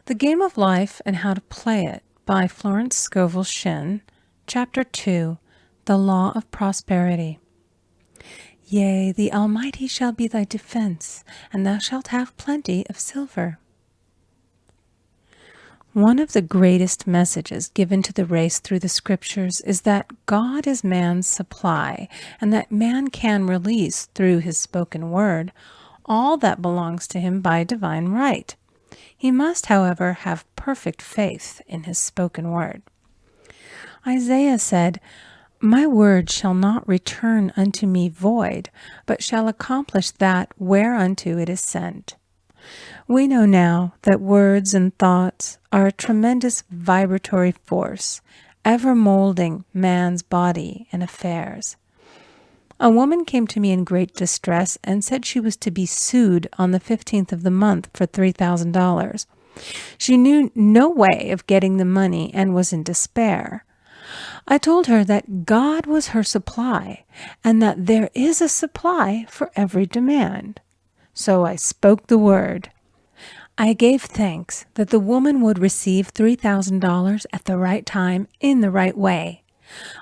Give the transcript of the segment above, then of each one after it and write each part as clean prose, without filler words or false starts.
The Game of Life and How to Play It by Florence Scovel Shinn, Chapter 2, The Law of Prosperity. Yea, the Almighty shall be thy defense, and thou shalt have plenty of silver. One of the greatest messages given to the race through the Scriptures is that God is man's supply, and that man can release through his spoken word all that belongs to him by divine right. He must, however, have perfect faith in his spoken word. Isaiah said, "My word shall not return unto me void, but shall accomplish that whereunto it is sent." We know now that words and thoughts are a tremendous vibratory force, ever molding man's body and affairs. A woman came to me in great distress and said she was to be sued on the 15th of the month for $3,000. She knew no way of getting the money and was in despair. I told her that God was her supply and that there is a supply for every demand. So I spoke the word. I gave thanks that the woman would receive $3,000 at the right time in the right way.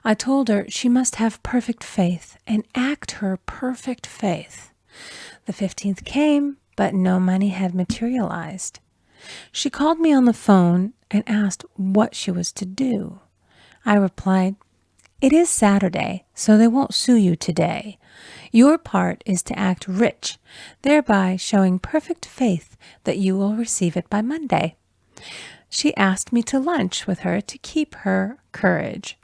I told her she must have perfect faith and act her perfect faith. The 15th came, but no money had materialized. She called me on the phone and asked what she was to do. I replied, "It is Saturday, so they won't sue you today. Your part is to act rich, thereby showing perfect faith that you will receive it by Monday." She asked me to lunch with her to keep her courage.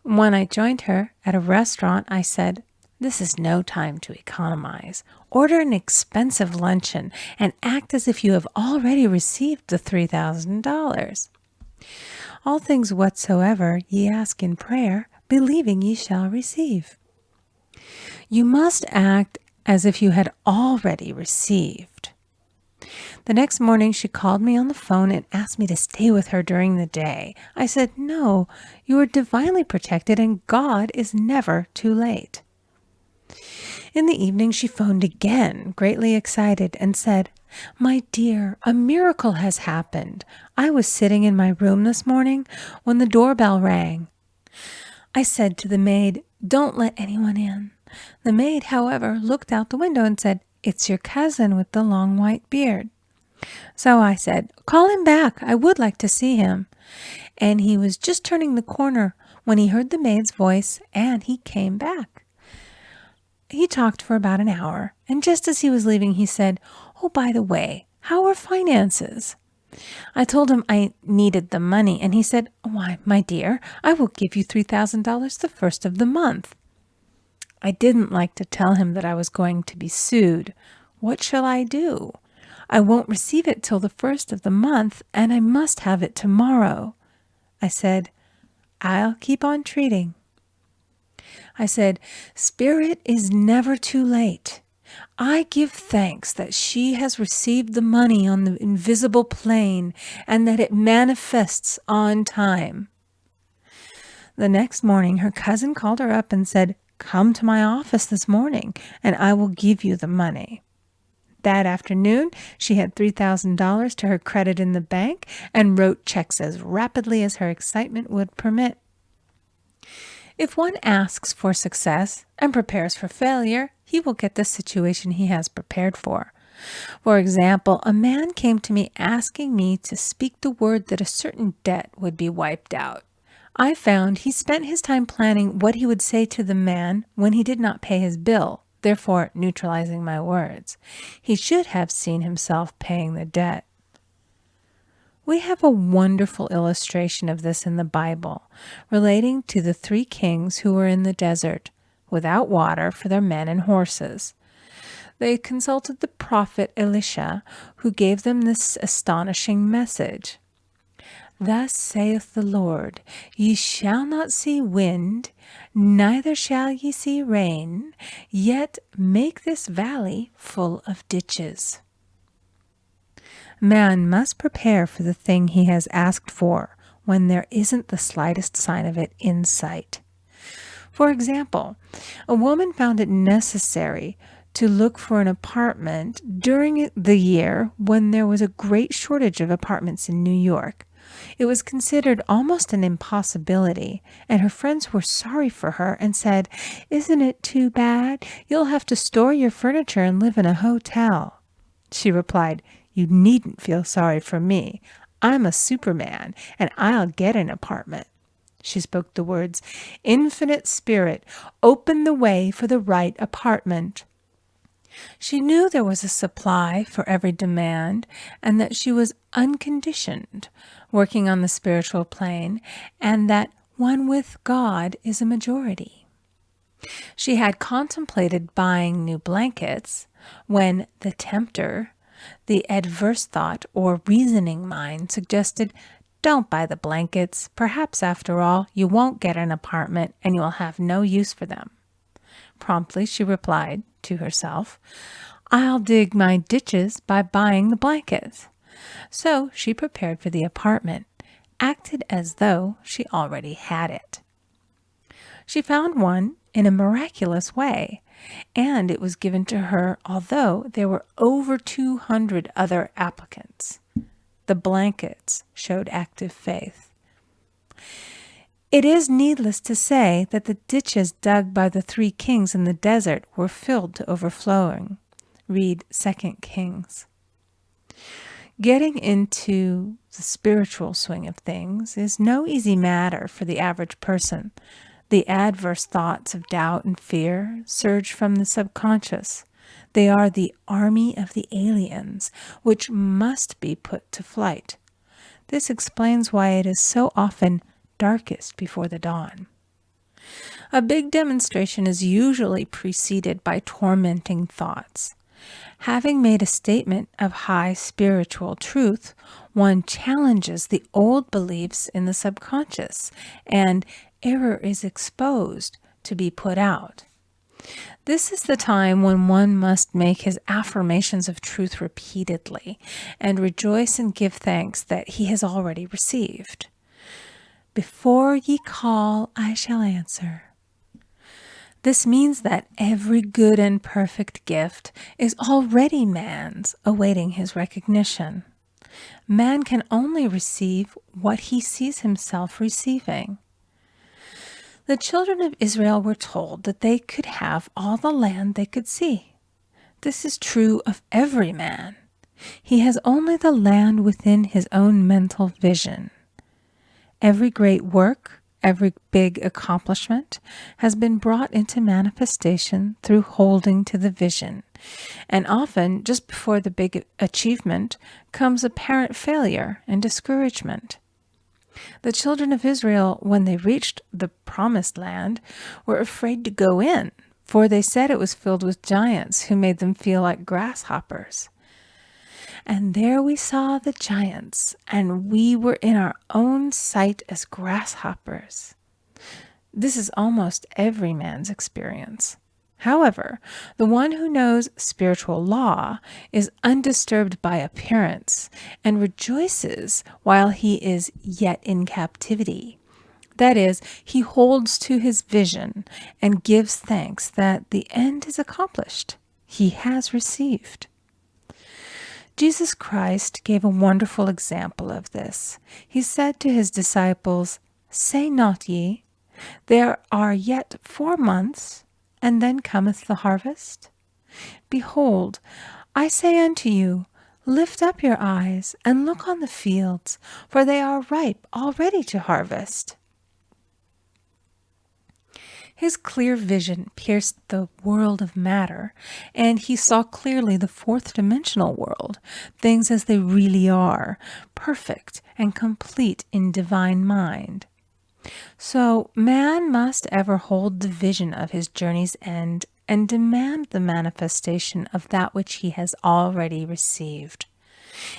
When I joined her at a restaurant, I said, "This is no time to economize. Order an expensive luncheon and act as if you have already received the $3,000. All things whatsoever ye ask in prayer, believing ye shall receive." You must act as if you had already received. The next morning, she called me on the phone and asked me to stay with her during the day. I said, "No, you are divinely protected and God is never too late." In the evening, she phoned again, greatly excited, and said, "My dear, a miracle has happened. I was sitting in my room this morning when the doorbell rang. I said to the maid, 'Don't let anyone in.' The maid, however, looked out the window and said, 'It's your cousin with the long white beard.' So I said, 'Call him back. I would like to see him.' And he was just turning the corner when he heard the maid's voice, and he came back. He talked for about an hour, and just as he was leaving, he said, 'Oh, by the way, how are finances?' I told him I needed the money, and he said, 'Why, my dear, I will give you $3,000 the first of the month.' I didn't like to tell him that I was going to be sued. What shall I do? I won't receive it till the first of the month, and I must have it tomorrow. I said, 'I'll keep on treating.' I said, 'Spirit is never too late. I give thanks that she has received the money on the invisible plane and that it manifests on time.' The next morning, her cousin called her up and said, 'Come to my office this morning, and I will give you the money.' That afternoon, she had $3,000 to her credit in the bank and wrote checks as rapidly as her excitement would permit. If one asks for success and prepares for failure, he will get the situation he has prepared for. For example, a man came to me asking me to speak the word that a certain debt would be wiped out. I found he spent his time planning what he would say to the man when he did not pay his bill, therefore neutralizing my words. He should have seen himself paying the debt. We have a wonderful illustration of this in the Bible, relating to the 3 kings who were in the desert, without water for their men and horses. They consulted the prophet Elisha, who gave them this astonishing message. "Thus saith the Lord, ye shall not see wind, neither shall ye see rain, yet make this valley full of ditches." Man must prepare for the thing he has asked for when there isn't the slightest sign of it in sight. For example, a woman found it necessary to look for an apartment during the year when there was a great shortage of apartments in New York. It was considered almost an impossibility, and her friends were sorry for her and said, "Isn't it too bad? You'll have to store your furniture and live in a hotel." She replied, "You needn't feel sorry for me. I'm a Superman, and I'll get an apartment." She spoke the words, "Infinite Spirit, open the way for the right apartment." She knew there was a supply for every demand, and that she was unconditioned, working on the spiritual plane, and that one with God is a majority. She had contemplated buying new blankets when the tempter, the adverse thought or reasoning mind, suggested, "Don't buy the blankets. Perhaps, after all, you won't get an apartment and you will have no use for them." Promptly she replied to herself, "I'll dig my ditches by buying the blankets." So she prepared for the apartment, acted as though she already had it. She found one in a miraculous way, and it was given to her although there were over 200 other applicants. The blankets showed active faith. It is needless to say that the ditches dug by the 3 kings in the desert were filled to overflowing. Read 2 Kings. Getting into the spiritual swing of things is no easy matter for the average person. The adverse thoughts of doubt and fear surge from the subconscious. They are the army of the aliens, which must be put to flight. This explains why it is so often darkest before the dawn. A big demonstration is usually preceded by tormenting thoughts. Having made a statement of high spiritual truth, one challenges the old beliefs in the subconscious, and error is exposed to be put out. This is the time when one must make his affirmations of truth repeatedly and rejoice and give thanks that he has already received. "Before ye call, I shall answer." This means that every good and perfect gift is already man's, awaiting his recognition. Man can only receive what he sees himself receiving. The children of Israel were told that they could have all the land they could see. This is true of every man. He has only the land within his own mental vision. Every great work, every big accomplishment has been brought into manifestation through holding to the vision. And often, just before the big achievement, comes apparent failure and discouragement. The children of Israel, when they reached the promised land, were afraid to go in, for they said it was filled with giants who made them feel like grasshoppers. And there we saw the giants, and we were in our own sight as grasshoppers. This is almost every man's experience. However, the one who knows spiritual law is undisturbed by appearance and rejoices while he is yet in captivity. That is, he holds to his vision and gives thanks that the end is accomplished. He has received. Jesus Christ gave a wonderful example of this. He said to his disciples, "Say not ye, there are yet 4 months, and then cometh the harvest? Behold, I say unto you, lift up your eyes, and look on the fields, for they are ripe already to harvest." His clear vision pierced the world of matter, and he saw clearly the 4th-dimensional world, things as they really are, perfect and complete in divine mind. So man must ever hold the vision of his journey's end and demand the manifestation of that which he has already received.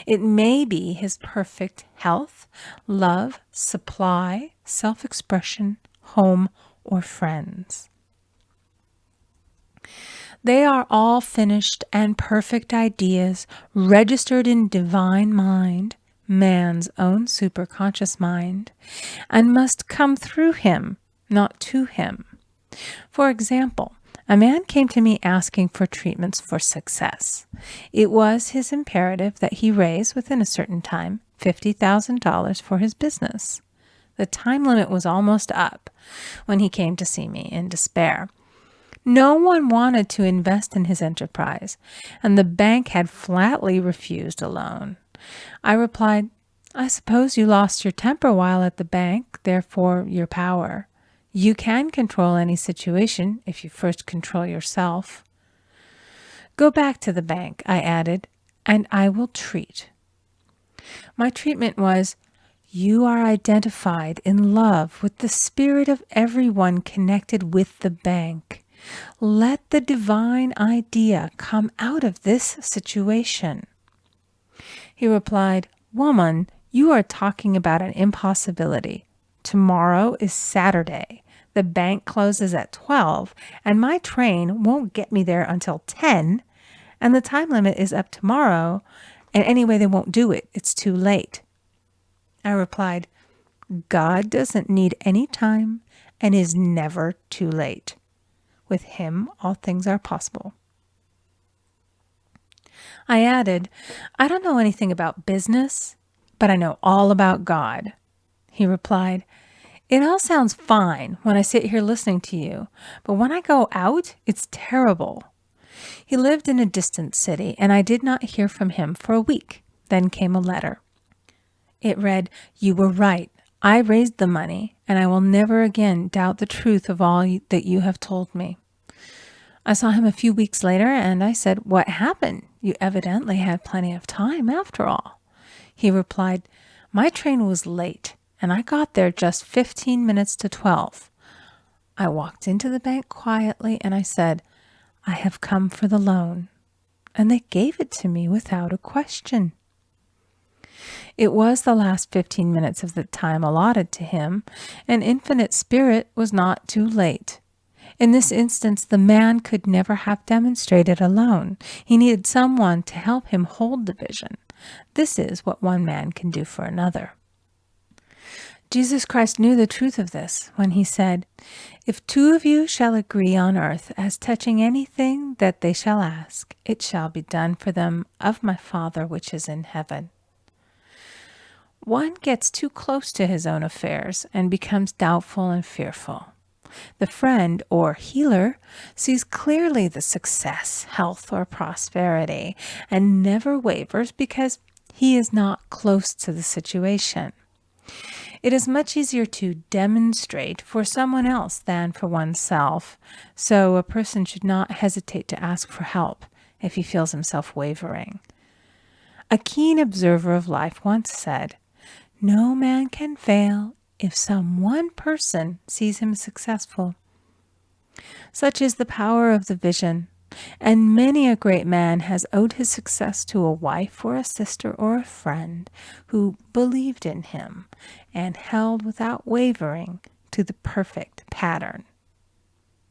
It may be his perfect health, love, supply, self-expression, home, or friends. They are all finished and perfect ideas registered in divine mind, man's own superconscious mind, and must come through him, not to him. For example, A man came to me asking for treatments for success. It was his imperative that he raise, within a certain time, $50,000 for his business. The time limit was almost up when he came to see me in despair. No one wanted to invest in his enterprise, and the bank had flatly refused a loan. I replied, "I suppose you lost your temper while at the bank, therefore your power. You can control any situation if you first control yourself." "Go back to the bank," I added, "and I will treat." My treatment was, "You are identified in love with the spirit of everyone connected with the bank. Let the divine idea come out of this situation." He replied, "Woman, you are talking about an impossibility. Tomorrow is Saturday. The bank closes at 12, and my train won't get me there until 10, and the time limit is up tomorrow, and anyway, they won't do it. It's too late." I replied, "God doesn't need any time and is never too late. With him, all things are possible." I added, "I don't know anything about business, but I know all about God." He replied, "It all sounds fine when I sit here listening to you, but when I go out, it's terrible." He lived in a distant city, and I did not hear from him for a week. Then came a letter. It read, "You were right. I raised the money, and I will never again doubt the truth of all that you have told me." I saw him a few weeks later, and I said, "What happened? You evidently had plenty of time after all." He replied, "My train was late, and I got there just 15 minutes to 12. I walked into the bank quietly, and I said, 'I have come for the loan.' And they gave it to me without a question." It was the last 15 minutes of the time allotted to him, and Infinite Spirit was not too late. In this instance, the man could never have demonstrated alone. He needed someone to help him hold the vision. This is what one man can do for another. Jesus Christ knew the truth of this when he said, "If two of you shall agree on earth as touching anything that they shall ask, it shall be done for them of my Father which is in heaven." One gets too close to his own affairs and becomes doubtful and fearful. The friend or healer sees clearly the success, health, or prosperity and never wavers because he is not close to the situation. It is much easier to demonstrate for someone else than for oneself, so a person should not hesitate to ask for help if he feels himself wavering. A keen observer of life once said, "No man can fail if some one person sees him successful." Such is the power of the vision, and many a great man has owed his success to a wife or a sister or a friend who believed in him and held without wavering to the perfect pattern.